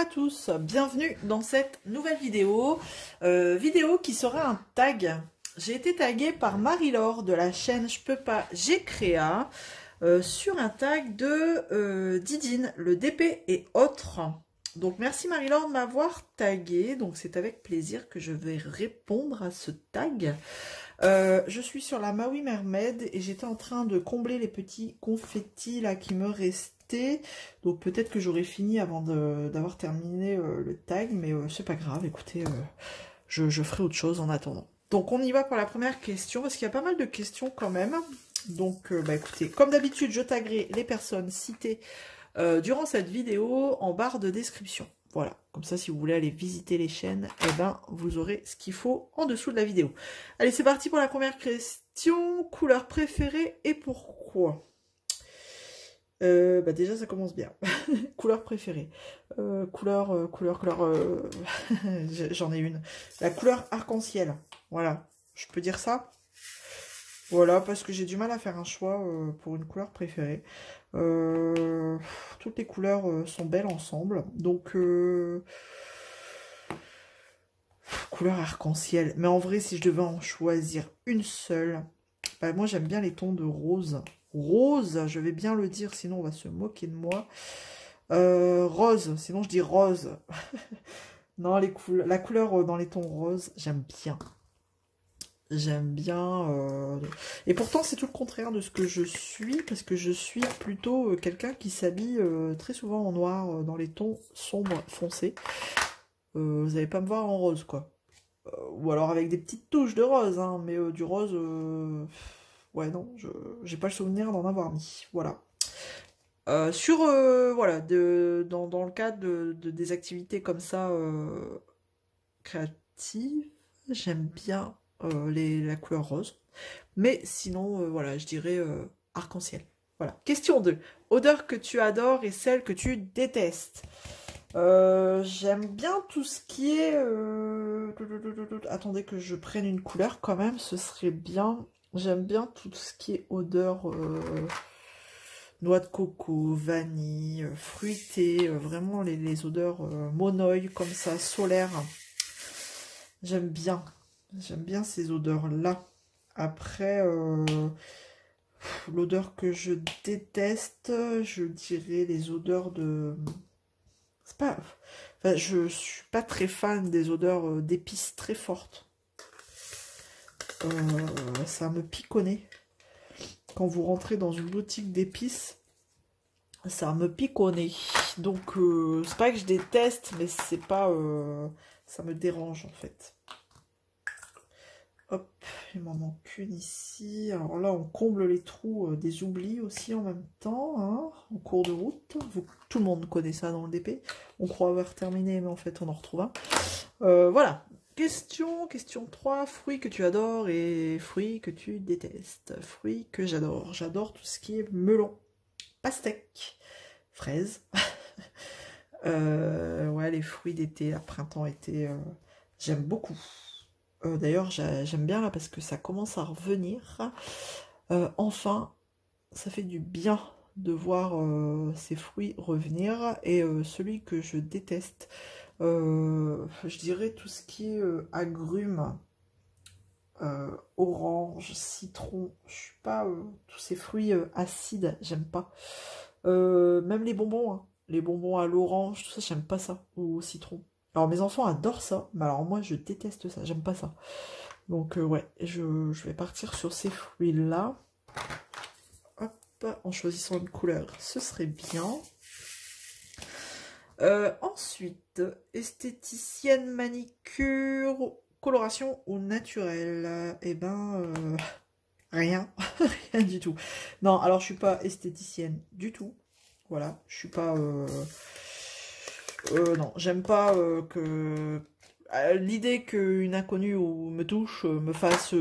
à tous, bienvenue dans cette nouvelle vidéo, vidéo qui sera un tag. J'ai été taguée par Marie-Laure de la chaîne Je peux pas, j'ai créa sur un tag de Didine, le DP et autres. Donc merci Marie-Laure de m'avoir taguée, donc c'est avec plaisir que je vais répondre à ce tag. Je suis sur la Maui Mermaid et j'étais en train de combler les petits confettis là qui me restaient. Donc peut-être que j'aurai fini avant d'avoir terminé le tag, mais c'est pas grave, écoutez, je ferai autre chose en attendant. Donc on y va pour la première question, parce qu'il y a pas mal de questions quand même. Donc bah écoutez, comme d'habitude, je taguerai les personnes citées durant cette vidéo en barre de description. Voilà, comme ça si vous voulez aller visiter les chaînes, eh ben, vous aurez ce qu'il faut en dessous de la vidéo. Allez, c'est parti pour la première question. Couleur préférée et pourquoi? Bah déjà ça commence bien. Couleur préférée. Couleur, j'en ai une. La couleur arc-en-ciel. Voilà, je peux dire ça? Voilà, parce que j'ai du mal à faire un choix pour une couleur préférée. Toutes les couleurs sont belles ensemble. Donc, couleur arc-en-ciel. Mais en vrai, si je devais en choisir une seule, bah, moi j'aime bien les tons de rose. Rose, je vais bien le dire, sinon on va se moquer de moi. Rose, sinon je dis rose. Non, la couleur dans les tons roses, j'aime bien. J'aime bien. Et pourtant, c'est tout le contraire de ce que je suis, parce que je suis plutôt quelqu'un qui s'habille très souvent en noir, dans les tons sombres, foncés. Vous n'allez pas me voir en rose, quoi. Ou alors avec des petites touches de rose, hein, mais du rose... ouais, non, j'ai pas le souvenir d'en avoir mis. Voilà. Voilà, dans le cadre des activités comme ça, créatives, j'aime bien la couleur rose. Mais sinon, voilà, je dirais arc-en-ciel. Voilà. Question 2. Odeur que tu adores et celle que tu détestes. J'aime bien tout ce qui est... Attendez que je prenne une couleur quand même, ce serait bien. J'aime bien tout ce qui est odeur... noix de coco, vanille, fruité, vraiment les odeurs monoï comme ça, solaires. J'aime bien ces odeurs-là. Après, l'odeur que je déteste, je dirais les odeurs de... C'est pas... Enfin, je suis pas très fan des odeurs d'épices très fortes. Ça me pique au nez. Quand vous rentrez dans une boutique d'épices, ça me pique au nez. Donc, c'est pas que je déteste, mais c'est pas... ça me dérange, en fait. Hop, il m'en manque une ici. Alors là, on comble les trous des oublis aussi en même temps, hein, en cours de route. Tout le monde connaît ça dans le DP. On croit avoir terminé, mais en fait, on en retrouve un. Voilà. Question 3. Fruits que tu adores et fruits que tu détestes. Fruits que j'adore. J'adore tout ce qui est melon, pastèque, fraise. Ouais, les fruits d'été, printemps, été, j'aime beaucoup. D'ailleurs, j'aime bien là parce que ça commence à revenir. Enfin, ça fait du bien de voir ces fruits revenir. Et celui que je déteste, je dirais tout ce qui est agrumes, orange, citron. Je suis pas tous ces fruits acides, j'aime pas. Même les bonbons, hein. Les bonbons à l'orange, tout ça, j'aime pas ça. Ou au citron. Alors mes enfants adorent ça, mais alors moi je déteste ça, j'aime pas ça. Donc ouais, je vais partir sur ces fruits-là. Hop, en choisissant une couleur, ce serait bien. Ensuite, esthéticienne, manicure, coloration ou naturelle? Eh ben, rien, rien du tout. Non, alors je suis pas esthéticienne du tout. Voilà, je suis pas... non, j'aime pas que... l'idée qu'une inconnue me touche, me fasse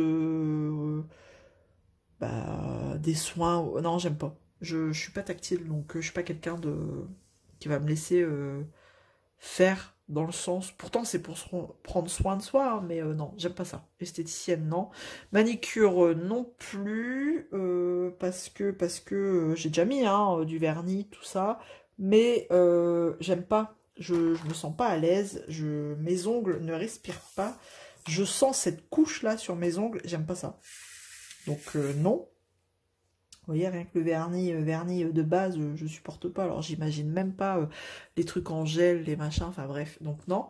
bah, des soins... Non, j'aime pas. Je suis pas tactile, donc je suis pas quelqu'un qui va me laisser faire dans le sens... Pourtant, c'est pour prendre soin de soi, hein, mais non, j'aime pas ça. Esthéticienne, non. Manicure, non plus, parce que j'ai déjà mis hein, du vernis, tout ça, mais j'aime pas Je me sens pas à l'aise. Mes ongles ne respirent pas. Je sens cette couche-là sur mes ongles. J'aime pas ça. Donc, non. Vous voyez, rien que le vernis de base, je supporte pas. Alors, j'imagine même pas les trucs en gel, les machins, enfin bref, donc non.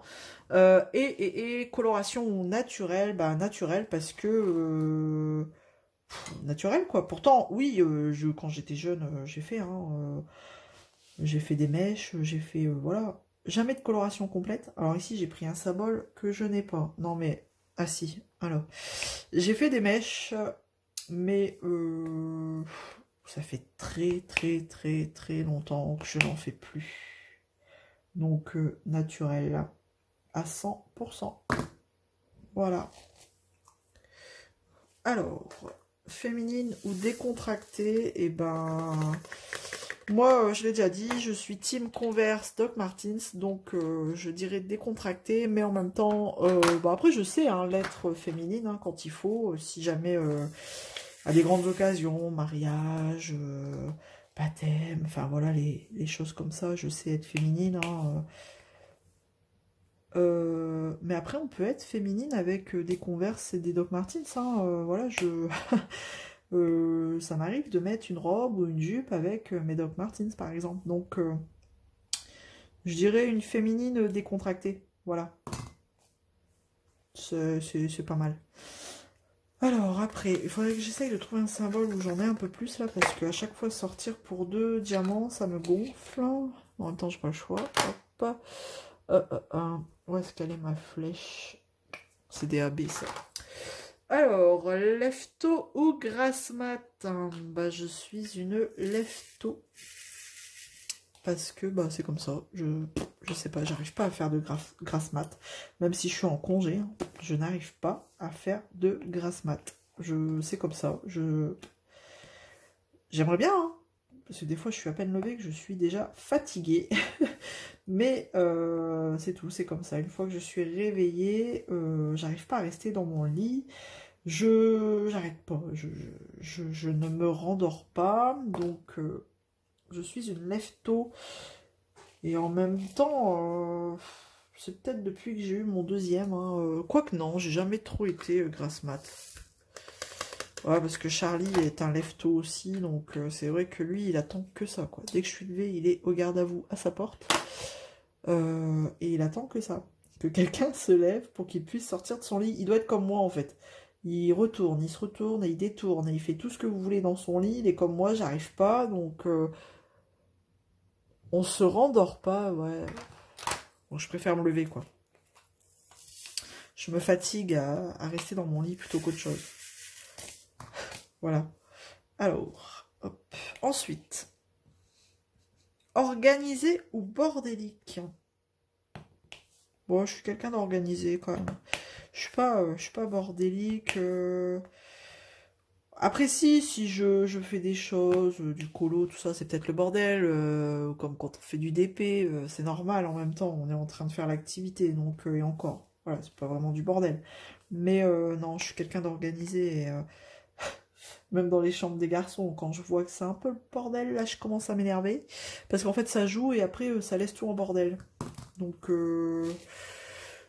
Et coloration naturelle, bah naturelle parce que... naturelle, quoi. Pourtant, oui, quand j'étais jeune, j'ai fait des mèches, j'ai fait... voilà. Jamais de coloration complète. Alors ici, j'ai pris un symbole que je n'ai pas. Non, mais... Ah si, alors. J'ai fait des mèches... Mais ça fait très longtemps que je n'en fais plus. Donc naturel à 100%. Voilà. Alors, féminine ou décontractée, et ben moi je l'ai déjà dit, je suis team Converse Doc Martens, donc je dirais décontractée, mais en même temps, bah, après je sais hein, l'être féminine hein, quand il faut, si jamais à des grandes occasions, mariage, baptême, enfin voilà, les choses comme ça, je sais être féminine. Hein, mais après, on peut être féminine avec des Converse et des Doc Martens. Hein, voilà, ça m'arrive de mettre une robe ou une jupe avec mes Doc Martens, par exemple. Donc, je dirais une féminine décontractée. Voilà. C'est pas mal. Alors, après, il faudrait que j'essaye de trouver un symbole où j'en ai un peu plus, là, parce qu'à chaque fois, sortir pour 2 diamants, ça me gonfle. En même temps, j'ai pas le choix. Hop. Où est-ce qu'elle est, ma flèche? C'est des AB, ça. Alors, lefto ou grasse mat? Bah, je suis une lefto. Parce que, bah, c'est comme ça. Je sais pas, j'arrive pas à faire de grasse mat. Même si je suis en congé, hein, je n'arrive pas à faire de grasse mat. C'est comme ça. J'aimerais bien, hein, parce que des fois, je suis à peine levée que je suis déjà fatiguée. Mais c'est tout, c'est comme ça. Une fois que je suis réveillée, j'arrive pas à rester dans mon lit. J'arrête pas. Je ne me rendors pas. Donc, je suis une lefto. Et en même temps, c'est peut-être depuis que j'ai eu mon deuxième. Hein, quoique non, j'ai jamais trop été grasse mat. Ouais, parce que Charlie est un lefto aussi. Donc, c'est vrai que lui, il attend que ça, quoi. Dès que je suis levée, il est au garde à vous à sa porte. Et il attend que ça. Que quelqu'un se lève pour qu'il puisse sortir de son lit. Il doit être comme moi, en fait. Il retourne, il se retourne et il détourne. Et il fait tout ce que vous voulez dans son lit. Il est comme moi, j'arrive pas. Donc, on se rendort pas, ouais. Bon, je préfère me lever, quoi. Je me fatigue à rester dans mon lit plutôt qu'autre chose. Voilà. Alors, hop. Ensuite, organisé ou bordélique? Bon, je suis quelqu'un d'organisé quand même. Je suis pas bordélique. Après, si je fais des choses, du colo, tout ça, c'est peut-être le bordel. Comme quand on fait du DP, c'est normal en même temps. On est en train de faire l'activité, donc et encore. Voilà, c'est pas vraiment du bordel. Mais non, je suis quelqu'un d'organisé. Et, même dans les chambres des garçons, quand je vois que c'est un peu le bordel, là, je commence à m'énerver. Parce qu'en fait, ça joue et après, ça laisse tout en bordel. Donc, je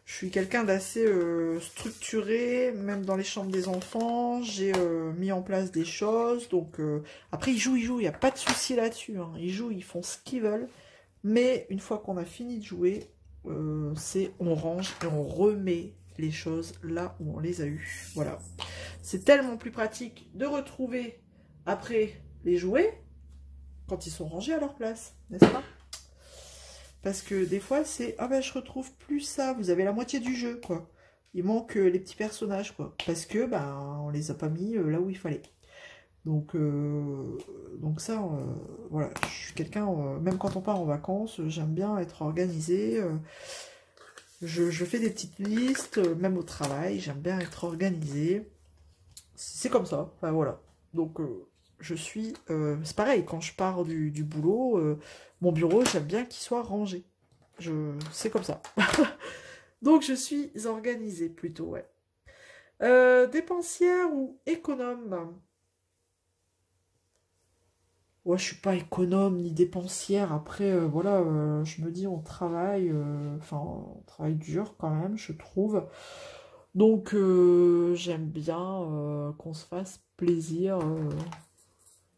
suis quelqu'un d'assez structuré, même dans les chambres des enfants. J'ai mis en place des choses. Donc, après, ils jouent, il n'y a pas de souci là-dessus. Hein. Ils jouent, ils font ce qu'ils veulent. Mais une fois qu'on a fini de jouer, on range et on remet les choses là où on les a eues. Voilà. C'est tellement plus pratique de retrouver après les jouets quand ils sont rangés à leur place, n'est-ce pas? Parce que des fois, c'est... Ah ben, je retrouve plus ça. Vous avez la moitié du jeu, quoi. Il manque les petits personnages, quoi. Parce que, ben, on les a pas mis là où il fallait. Donc ça, voilà. Je suis quelqu'un... même quand on part en vacances, j'aime bien être organisée. Je fais des petites listes, même au travail. J'aime bien être organisée. C'est comme ça. Enfin, voilà. Donc... je suis... c'est pareil, quand je pars du boulot, mon bureau, j'aime bien qu'il soit rangé. C'est comme ça. Donc, je suis organisée plutôt, ouais. Dépensière ou économe? Ouais, je suis pas économe ni dépensière. Après, voilà, je me dis, on travaille, enfin, on travaille dur quand même, je trouve. Donc, j'aime bien qu'on se fasse plaisir.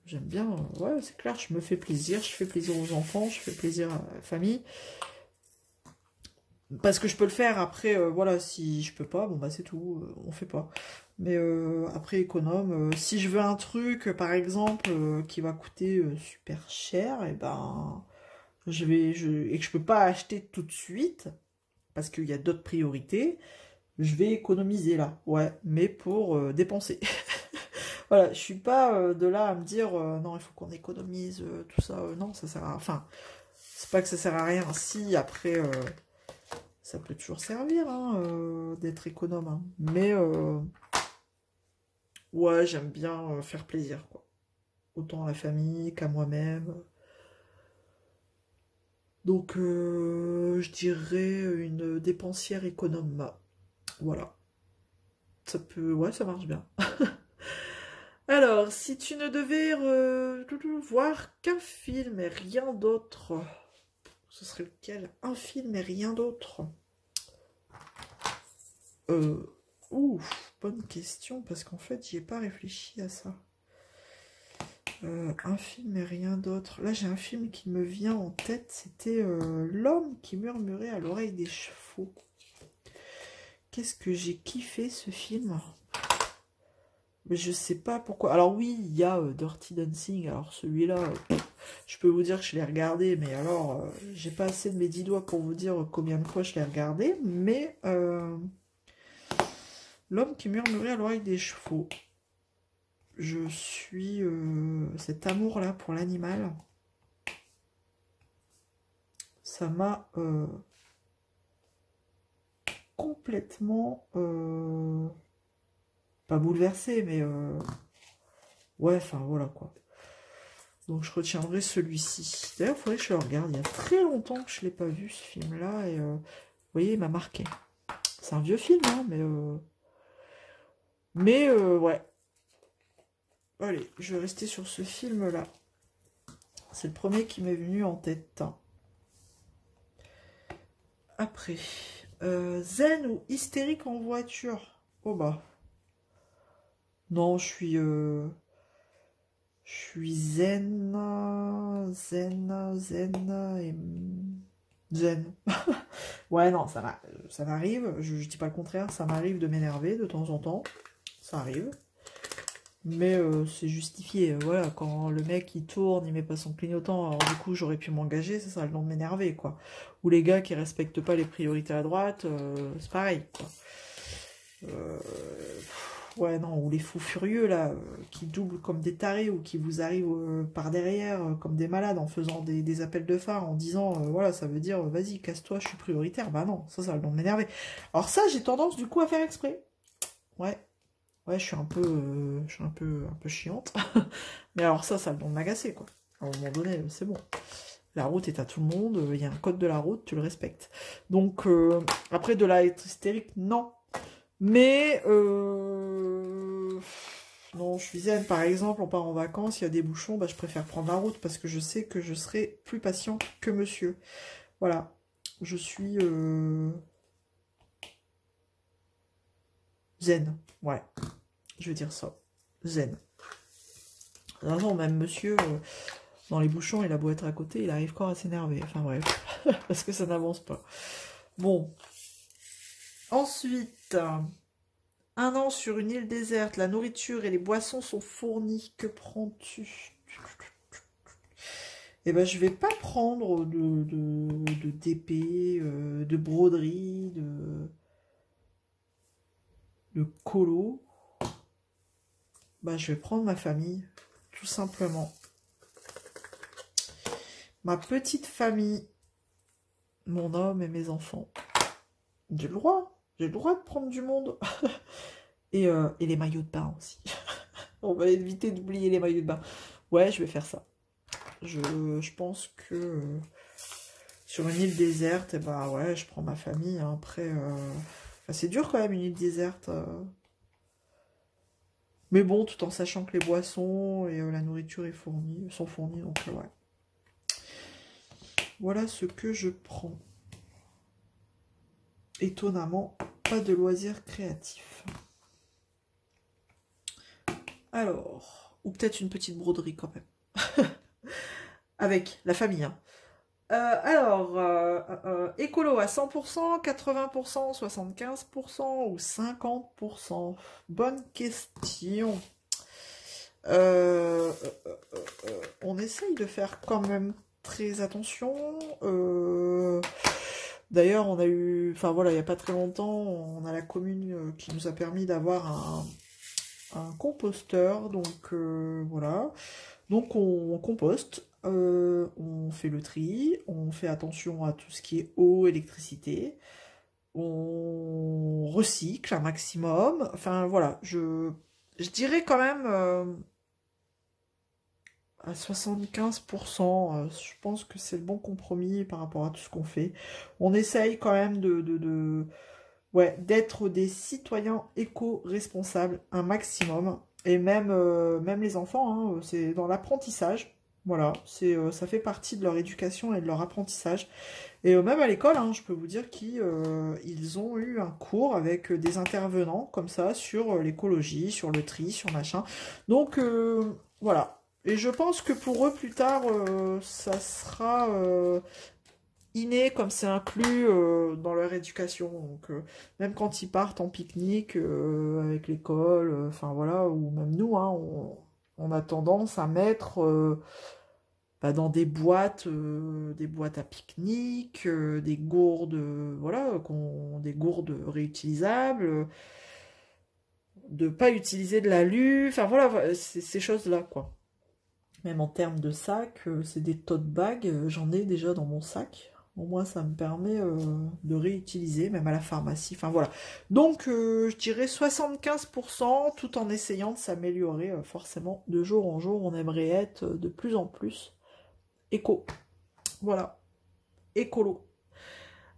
J'aime bien, ouais, c'est clair, je me fais plaisir, je fais plaisir aux enfants, je fais plaisir à la famille. Parce que je peux le faire, après, voilà, si je peux pas, bon bah c'est tout, on fait pas. Mais après, économe, si je veux un truc, par exemple, qui va coûter super cher, et ben, et que je peux pas acheter tout de suite, parce qu'il y a d'autres priorités, je vais économiser là, ouais, mais pour dépenser. Voilà, je suis pas de là à me dire, non, il faut qu'on économise, tout ça, non, ça sert à rien. Enfin, c'est pas que ça sert à rien, si, après... ça peut toujours servir hein, d'être économe. Hein. Mais ouais, j'aime bien faire plaisir, quoi. Autant à la famille qu'à moi-même. Donc, je dirais une dépensière économe. Voilà. Ça peut... Ouais, ça marche bien. Alors, si tu ne devais voir qu'un film et rien d'autre, ce serait lequel? Un film et rien d'autre. Ouf, bonne question, parce qu'en fait, j'y ai pas réfléchi à ça. Un film et rien d'autre. Là, j'ai un film qui me vient en tête, c'était L'homme qui murmurait à l'oreille des chevaux. Qu'est-ce que j'ai kiffé, ce film? Mais je sais pas pourquoi. Alors oui, il y a Dirty Dancing, alors celui-là, je peux vous dire que je l'ai regardé, mais alors, j'ai pas assez de mes 10 doigts pour vous dire combien de fois je l'ai regardé, mais... L'homme qui murmurait à l'oreille des chevaux. Je suis cet amour-là pour l'animal. Ça m'a complètement pas bouleversé, mais ouais, enfin voilà quoi. Donc je retiendrai celui-ci. D'ailleurs, il faudrait que je le regarde. Il y a très longtemps que je ne l'ai pas vu ce film-là et vous voyez, il m'a marqué. C'est un vieux film, hein, mais ouais. Allez, je vais rester sur ce film-là. C'est le premier qui m'est venu en tête. Après, zen ou hystérique en voiture? Oh bah. Non, je suis zen, et zen. Ouais, non, ça m'arrive. Je dis pas le contraire, ça m'arrive de m'énerver de temps en temps. Ça arrive. Mais c'est justifié. Voilà, quand le mec il tourne, il met pas son clignotant, alors du coup j'aurais pu m'engager, ça serait le nom de m'énerver, quoi. Ou les gars qui respectent pas les priorités à droite, c'est pareil, quoi. Ouais, non, ou les fous furieux, là, qui doublent comme des tarés, ou qui vous arrivent par derrière, comme des malades, en faisant des appels de phare, en disant, voilà, ça veut dire, vas-y, casse-toi, je suis prioritaire. Bah non, ça a le nom de m'énerver. Alors ça, j'ai tendance, du coup, à faire exprès. Ouais. Ouais, je suis un peu chiante. Mais alors ça a le don de m'agacer, quoi. À un moment donné, c'est bon. La route est à tout le monde, il y a un code de la route, tu le respectes. Donc, après, de là être hystérique, non. Mais, non, je suis zen. Par exemple, on part en vacances, il y a des bouchons, bah, je préfère prendre la route parce que je sais que je serai plus patient que monsieur. Voilà. Je suis zen. Ouais. Je vais dire ça. Zen. Non, même monsieur, dans les bouchons, il a beau être à côté, il arrive encore à s'énerver. Enfin bref, parce que ça n'avance pas. Bon. Ensuite, un an sur une île déserte, la nourriture et les boissons sont fournies. Que prends-tu? Eh ben, je vais pas prendre de d'épée, de broderie, de colo. Bah, je vais prendre ma famille, tout simplement. Ma petite famille, mon homme et mes enfants. J'ai le droit de prendre du monde. et les maillots de bain aussi. On va éviter d'oublier les maillots de bain. Ouais, je vais faire ça. Je pense que sur une île déserte, eh ben, ouais, je prends ma famille. Hein. Après, enfin, c'est dur quand même une île déserte. Mais bon, tout en sachant que les boissons et la nourriture sont fournies. Donc ouais. Voilà ce que je prends. Étonnamment, pas de loisirs créatifs. Alors, ou peut-être une petite broderie quand même. Avec la famille. Hein. Écolo à 100%, 80%, 75% ou 50%? Bonne question. On essaye de faire quand même très attention. D'ailleurs, on a eu, enfin voilà, il n'y a pas très longtemps, on a la commune qui nous a permis d'avoir un composteur. Donc voilà. Donc on composte, on fait le tri, on fait attention à tout ce qui est eau, électricité, on recycle un maximum. Enfin voilà, je dirais quand même à 75%, je pense que c'est le bon compromis par rapport à tout ce qu'on fait. On essaye quand même ouais, d'être des citoyens éco-responsables un maximum. Et même, même les enfants, hein, c'est dans l'apprentissage. Voilà, ça fait partie de leur éducation et de leur apprentissage. Et même à l'école, hein, je peux vous dire qu'ils ont eu un cours avec des intervenants comme ça sur l'écologie, sur le tri, sur machin. Donc voilà. Et je pense que pour eux, plus tard, ça sera inné, comme c'est inclus dans leur éducation. Donc même quand ils partent en pique-nique avec l'école, enfin voilà, ou même nous, hein, on a tendance à mettre dans des boîtes à pique-nique, des gourdes, voilà, des gourdes réutilisables, de pas utiliser de l'alu, enfin voilà, ces choses-là, quoi. Même en termes de sac, c'est des tote bags, j'en ai déjà dans mon sac. Au moins, ça me permet de réutiliser, même à la pharmacie. Enfin, voilà. Donc, je dirais 75%, tout en essayant de s'améliorer forcément de jour en jour. On aimerait être de plus en plus éco. Voilà. Écolo.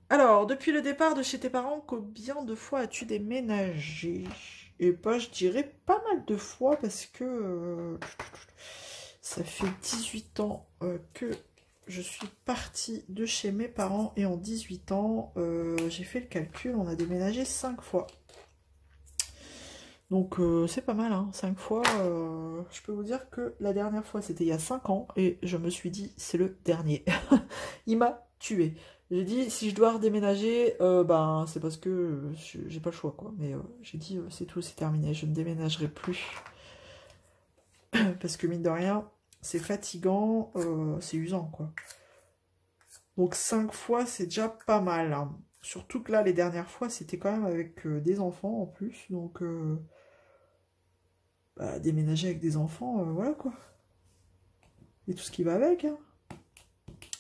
Alors, depuis le départ de chez tes parents, combien de fois as-tu déménagé? Et pas, je dirais pas mal de fois parce que ça fait 18 ans que je suis partie de chez mes parents et en 18 ans, j'ai fait le calcul, on a déménagé 5 fois. Donc c'est pas mal, hein, 5 fois. Je peux vous dire que la dernière fois, c'était il y a 5 ans et je me suis dit, c'est le dernier. Il m'a tué. J'ai dit, si je dois redéménager, ben, c'est parce que j'ai pas le choix, quoi. Mais j'ai dit, c'est tout, c'est terminé, je ne déménagerai plus. Parce que mine de rien, c'est fatigant, c'est usant, quoi. Donc 5 fois, c'est déjà pas mal. Hein. Surtout que là, les dernières fois, c'était quand même avec des enfants en plus. Donc, déménager avec des enfants, voilà, quoi. Et tout ce qui va avec, hein.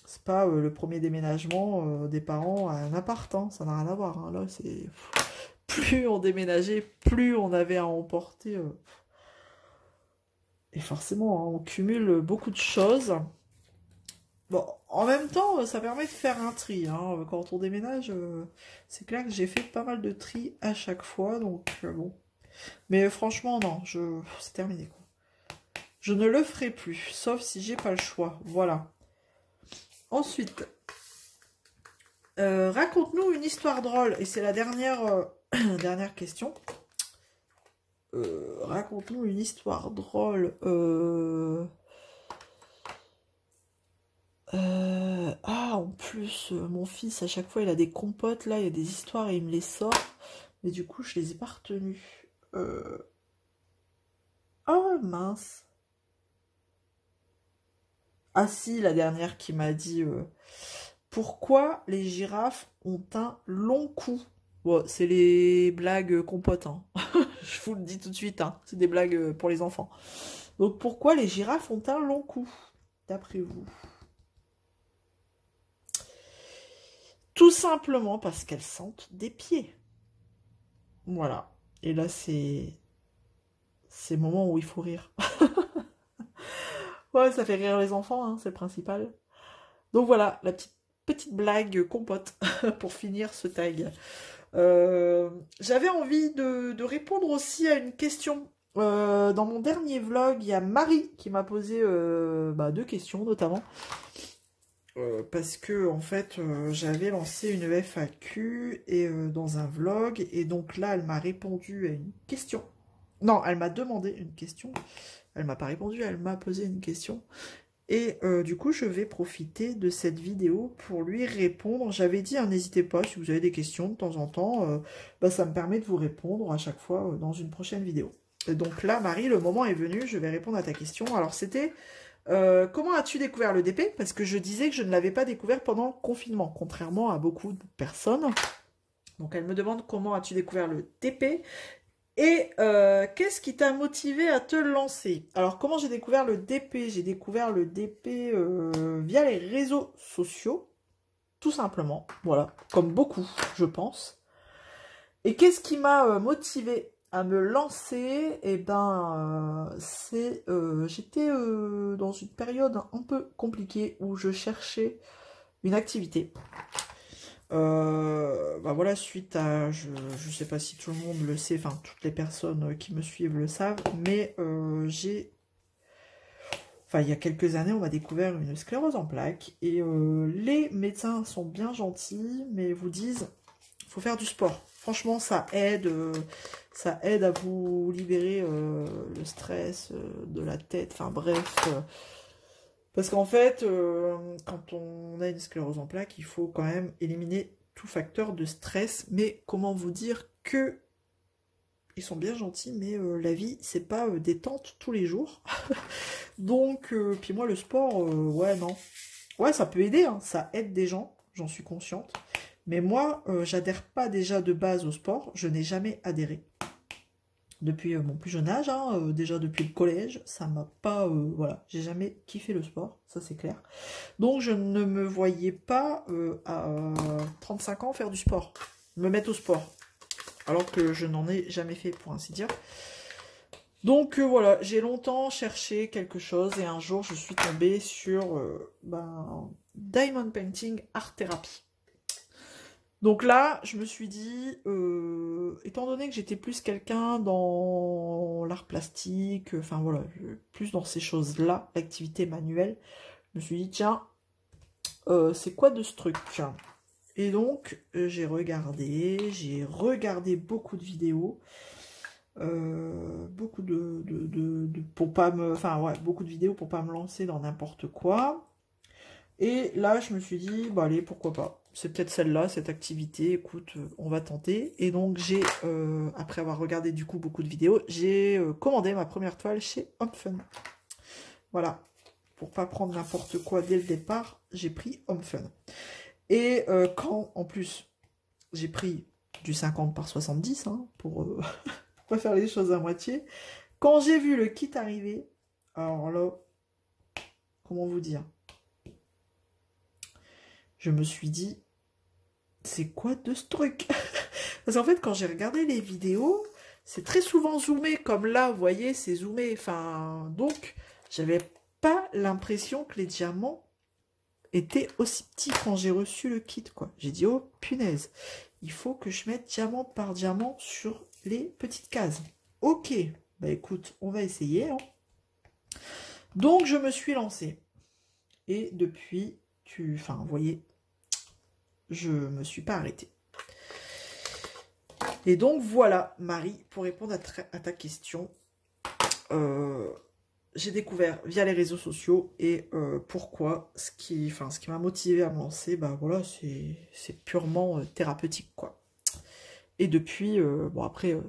C'est pas le premier déménagement des parents à un appart, hein. Ça n'a rien à voir. Hein. Là, c'est... Plus on déménageait, plus on avait à emporter... Et forcément, hein, on cumule beaucoup de choses. Bon, en même temps, ça permet de faire un tri. Hein. Quand on déménage, c'est clair que j'ai fait pas mal de tri à chaque fois. Donc, bon. Mais franchement, non, c'est terminé. Quoi. Je ne le ferai plus, sauf si j'ai pas le choix. Voilà. Ensuite, raconte-nous une histoire drôle. Et c'est la dernière, dernière question. Raconte-nous une histoire drôle. En plus, mon fils, à chaque fois, il a des compotes, là, il y a des histoires et il me les sort. Mais du coup, je les ai pas retenues. Oh, mince. Ah si, la dernière qui m'a dit... Pourquoi les girafes ont un long cou? Bon, c'est les blagues compotes, hein. Je vous le dis tout de suite, hein. C'est des blagues pour les enfants. Donc, pourquoi les girafes ont un long cou, d'après vous? Tout simplement parce qu'elles sentent des pieds. Voilà. Et là, c'est le moment où il faut rire. Ouais, ça fait rire les enfants, hein, c'est le principal. Donc voilà, la petite blague compote pour finir ce tag. J'avais envie de répondre aussi à une question Dans mon dernier vlog, il y a Marie qui m'a posé 2 questions notamment. Parce que en fait j'avais lancé une FAQ et dans un vlog, et donc là elle m'a répondu à une question. Non, elle m'a demandé une question. Elle m'a pas répondu, elle m'a posé une question. Et du coup je vais profiter de cette vidéo pour lui répondre. J'avais dit, hein, n'hésitez pas, si vous avez des questions de temps en temps, ça me permet de vous répondre à chaque fois dans une prochaine vidéo. Et donc là Marie, le moment est venu, je vais répondre à ta question. Alors c'était... comment as-tu découvert le DP? Parce que je disais que je ne l'avais pas découvert pendant le confinement, contrairement à beaucoup de personnes. Donc elle me demande comment as-tu découvert le DP et qu'est-ce qui t'a motivé à te lancer? Alors comment j'ai découvert le DP? J'ai découvert le DP via les réseaux sociaux, tout simplement. Voilà, comme beaucoup, je pense. Et qu'est-ce qui m'a motivé à me lancer? Eh ben, j'étais dans une période un peu compliquée où je cherchais une activité. Voilà, suite à, je sais pas si tout le monde le sait, enfin toutes les personnes qui me suivent le savent, mais il y a quelques années, on m'a découvert une sclérose en plaques, et les médecins sont bien gentils, mais vous disent, faut faire du sport. Franchement, ça aide à vous libérer le stress de la tête, enfin bref. Parce qu'en fait, quand on a une sclérose en plaques, il faut quand même éliminer tout facteur de stress. Mais comment vous dire que ils sont bien gentils, mais la vie, c'est pas détente tous les jours. Donc, puis moi, le sport, ouais, non. Ouais, ça peut aider, hein, ça aide des gens, j'en suis consciente. Mais moi, j'adhère pas déjà de base au sport, je n'ai jamais adhéré. Depuis mon plus jeune âge, hein, déjà depuis le collège, ça m'a pas... voilà, j'ai jamais kiffé le sport, ça c'est clair. Donc je ne me voyais pas à 35 ans faire du sport, me mettre au sport. Alors que je n'en ai jamais fait, pour ainsi dire. Donc voilà, j'ai longtemps cherché quelque chose, et un jour je suis tombée sur Diamond Painting Art Therapy. Donc là, je me suis dit, étant donné que j'étais plus quelqu'un dans l'art plastique, enfin voilà, plus dans ces choses-là, l'activité manuelle, je me suis dit, tiens, c'est quoi de ce truc? Et donc, j'ai regardé beaucoup de vidéos, beaucoup pour pas me, enfin ouais, beaucoup de vidéos pour pas me lancer dans n'importe quoi. Et là, je me suis dit, bah allez, pourquoi pas. C'est peut-être celle-là, cette activité, écoute, on va tenter. Et donc, j'ai, après avoir regardé du coup beaucoup de vidéos, j'ai commandé ma première toile chez Homme Fun. Voilà, pour pas prendre n'importe quoi dès le départ, j'ai pris Homme Fun. Et quand, en plus, j'ai pris du 50 par 70, hein, pour pas faire les choses à moitié, quand j'ai vu le kit arriver, alors là, comment vous dire? Je me suis dit, c'est quoi de ce truc? Parce qu'en fait, quand j'ai regardé les vidéos, c'est très souvent zoomé, comme là, vous voyez, c'est zoomé. Enfin, donc, j'avais pas l'impression que les diamants étaient aussi petits quand j'ai reçu le kit, quoi. J'ai dit, oh, punaise, il faut que je mette diamant par diamant sur les petites cases. Ok, bah écoute, on va essayer, hein. Donc, je me suis lancée. Et depuis, enfin, vous voyez, je me suis pas arrêtée. Et donc voilà, Marie, pour répondre à ta question, j'ai découvert via les réseaux sociaux, et pourquoi, ce qui m'a motivé à me lancer, bah voilà, c'est purement thérapeutique, quoi. Et depuis, bon après,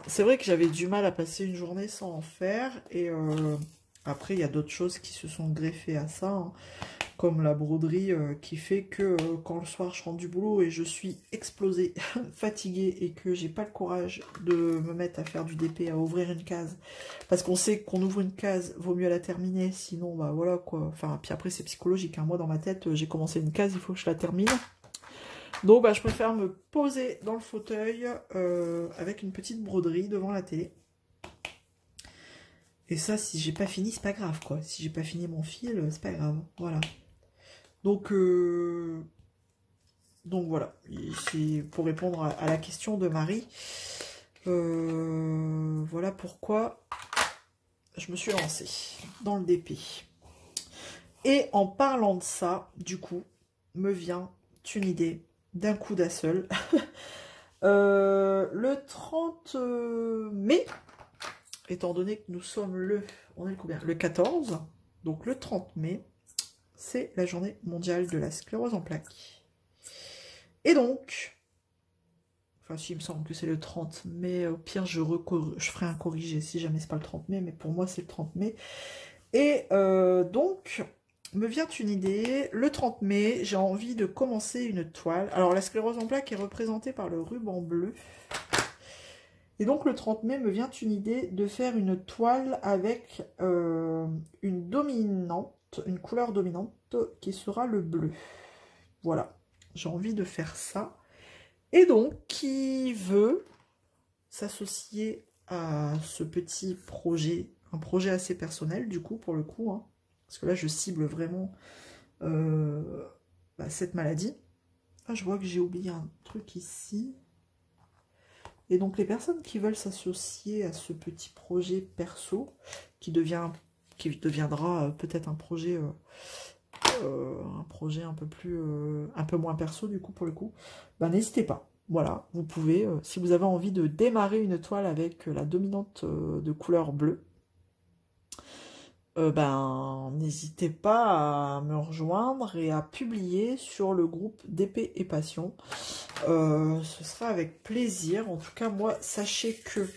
c'est vrai que j'avais du mal à passer une journée sans en faire, et après il y a d'autres choses qui se sont greffées à ça, hein, comme la broderie, qui fait que quand le soir je rentre du boulot et je suis explosée, fatiguée, et que j'ai pas le courage de me mettre à faire du DP, à ouvrir une case, parce qu'on sait qu'on ouvre une case, vaut mieux la terminer, sinon bah voilà quoi, enfin puis après c'est psychologique, hein. Moi dans ma tête j'ai commencé une case, il faut que je la termine, donc bah je préfère me poser dans le fauteuil avec une petite broderie devant la télé. Et ça, si j'ai pas fini, c'est pas grave, quoi. Si j'ai pas fini mon fil, c'est pas grave. Voilà. Donc voilà. C'est pour répondre à la question de Marie. Voilà pourquoi je me suis lancée dans le DP. Et en parlant de ça, du coup, me vient une idée d'un coup d'un seul. Le 30 mai, étant donné que nous sommes on est le combien? Le 14, donc le 30 mai, c'est la journée mondiale de la sclérose en plaques. Et donc, enfin si, il me semble que c'est le 30 mai, au pire je ferai un corrigé si jamais c'est pas le 30 mai, mais pour moi c'est le 30 mai. Et donc, me vient une idée, le 30 mai, j'ai envie de commencer une toile. Alors la sclérose en plaques est représentée par le ruban bleu. Et donc le 30 mai me vient une idée de faire une toile avec une couleur dominante qui sera le bleu. Voilà, j'ai envie de faire ça. Et donc, qui veut s'associer à ce petit projet, un projet assez personnel du coup, pour le coup, hein, parce que là je cible vraiment cette maladie. Ah, je vois que j'ai oublié un truc ici. Et donc les personnes qui veulent s'associer à ce petit projet perso, qui deviendra peut-être un projet un peu moins perso du coup pour le coup, n'hésitez pas. Voilà, vous pouvez, si vous avez envie de démarrer une toile avec la dominante de couleur bleue, n'hésitez pas à me rejoindre et à publier sur le groupe d'épée et passion. Ce sera avec plaisir. En tout cas, moi, sachez que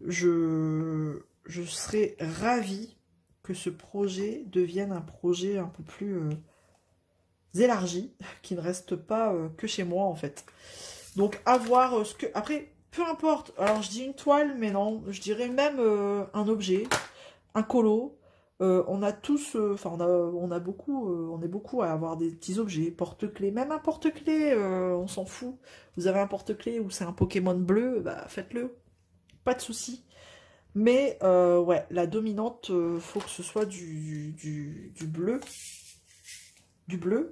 je serai ravie que ce projet devienne un projet un peu plus élargi, qui ne reste pas que chez moi, en fait. Donc, à voir ce que... Après, peu importe. Alors, je dis une toile, mais non. Je dirais même un objet, un colo. On a tous, on est beaucoup à avoir des petits objets, porte-clés, même un porte-clés, on s'en fout. Vous avez un porte-clés ou c'est un Pokémon bleu, faites-le, pas de souci. Mais ouais, la dominante, faut que ce soit du bleu,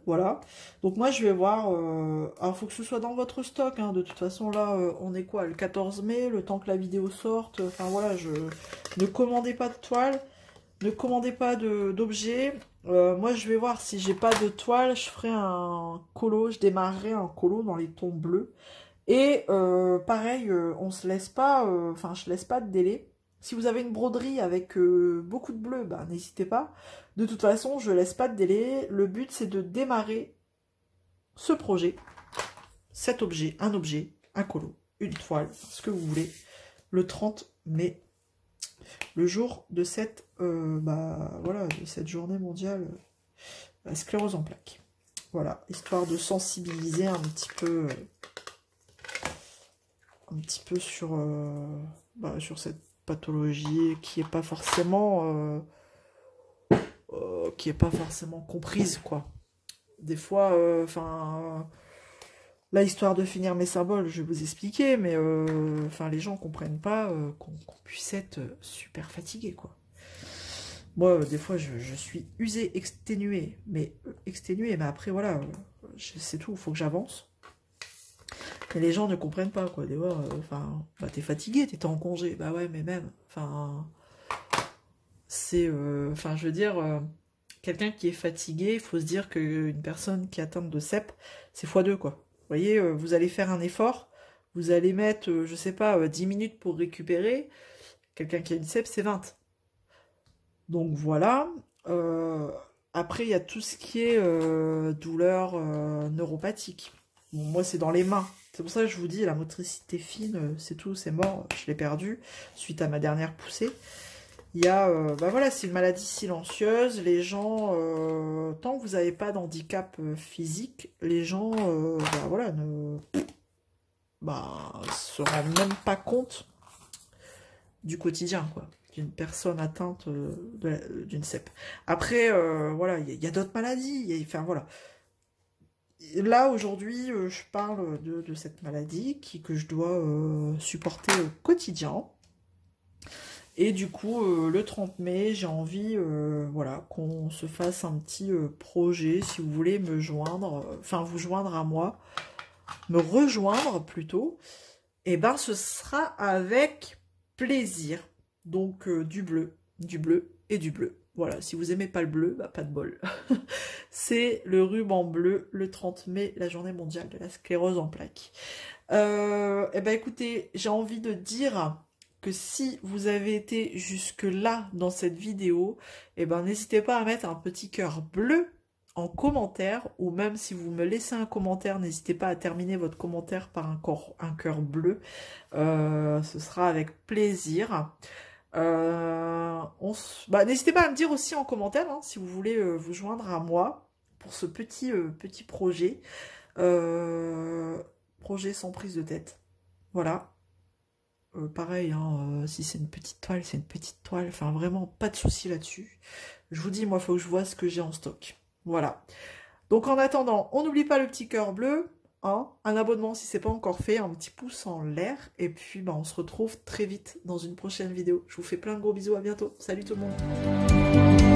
voilà. Donc moi je vais voir, alors faut que ce soit dans votre stock, hein. De toute façon là, on est quoi, le 14 mai, le temps que la vidéo sorte, enfin voilà, ne commandez pas de toile. Ne commandez pas d'objets. Moi, je vais voir si j'ai pas de toile. Je ferai un colo. Je démarrerai un colo dans les tons bleus. Et pareil, on se laisse pas... je laisse pas de délai. Si vous avez une broderie avec beaucoup de bleu, n'hésitez pas. De toute façon, je laisse pas de délai. Le but, c'est de démarrer ce projet. Cet objet, un colo, une toile, ce que vous voulez. Le 30 mai. Le jour de cette, de cette journée mondiale la sclérose en plaques. Voilà, histoire de sensibiliser un petit peu sur cette pathologie qui est pas forcément comprise, quoi. Des fois, là, histoire de finir mes symboles, je vais vous expliquer, mais les gens comprennent pas qu'on puisse être super fatigué, quoi. Moi, des fois, je suis usée, exténuée, mais après, voilà, c'est tout, il faut que j'avance. Mais les gens ne comprennent pas, quoi. Des fois, t'es fatigué, t'étais en congé, bah ouais, mais même, c'est, je veux dire, quelqu'un qui est fatigué, il faut se dire qu'une personne qui est atteinte de CEP, c'est x2, quoi. Vous voyez, vous allez faire un effort, vous allez mettre, je sais pas, 10 minutes pour récupérer. Quelqu'un qui a une CEP, c'est 20. Donc voilà. Après, il y a tout ce qui est douleur neuropathique. Bon, moi, c'est dans les mains. C'est pour ça que je vous dis, la motricité fine, c'est tout, c'est mort. Je l'ai perdu suite à ma dernière poussée. Il y a, voilà, c'est une maladie silencieuse. Les gens, tant que vous n'avez pas d'handicap physique, les gens, se rendent même pas compte du quotidien, quoi, d'une personne atteinte d'une CEP. Après, voilà, il y a d'autres maladies. Voilà. Là, aujourd'hui, je parle de cette maladie que je dois supporter au quotidien. Et du coup, le 30 mai, j'ai envie voilà, qu'on se fasse un petit projet, si vous voulez me joindre, vous joindre à moi, me rejoindre plutôt. et ben ce sera avec plaisir. Donc du bleu et du bleu. Voilà, si vous aimez pas le bleu, bah pas de bol. C'est le ruban bleu, le 30 mai, la journée mondiale de la sclérose en plaques. Eh ben écoutez, j'ai envie de dire que si vous avez été jusque là dans cette vidéo, eh ben n'hésitez pas à mettre un petit cœur bleu en commentaire, ou même si vous me laissez un commentaire, n'hésitez pas à terminer votre commentaire par un cœur bleu. Ce sera avec plaisir. N'hésitez pas à me dire aussi en commentaire hein, si vous voulez vous joindre à moi pour ce petit projet. Projet sans prise de tête. Voilà. Pareil, hein, si c'est une petite toile, c'est une petite toile. Enfin, vraiment, pas de souci là-dessus. Je vous dis, moi, il faut que je vois ce que j'ai en stock. Voilà. Donc, en attendant, on n'oublie pas le petit cœur bleu. Hein, un abonnement si c'est pas encore fait, un petit pouce en l'air. Et puis, on se retrouve très vite dans une prochaine vidéo. Je vous fais plein de gros bisous. À bientôt. Salut tout le monde.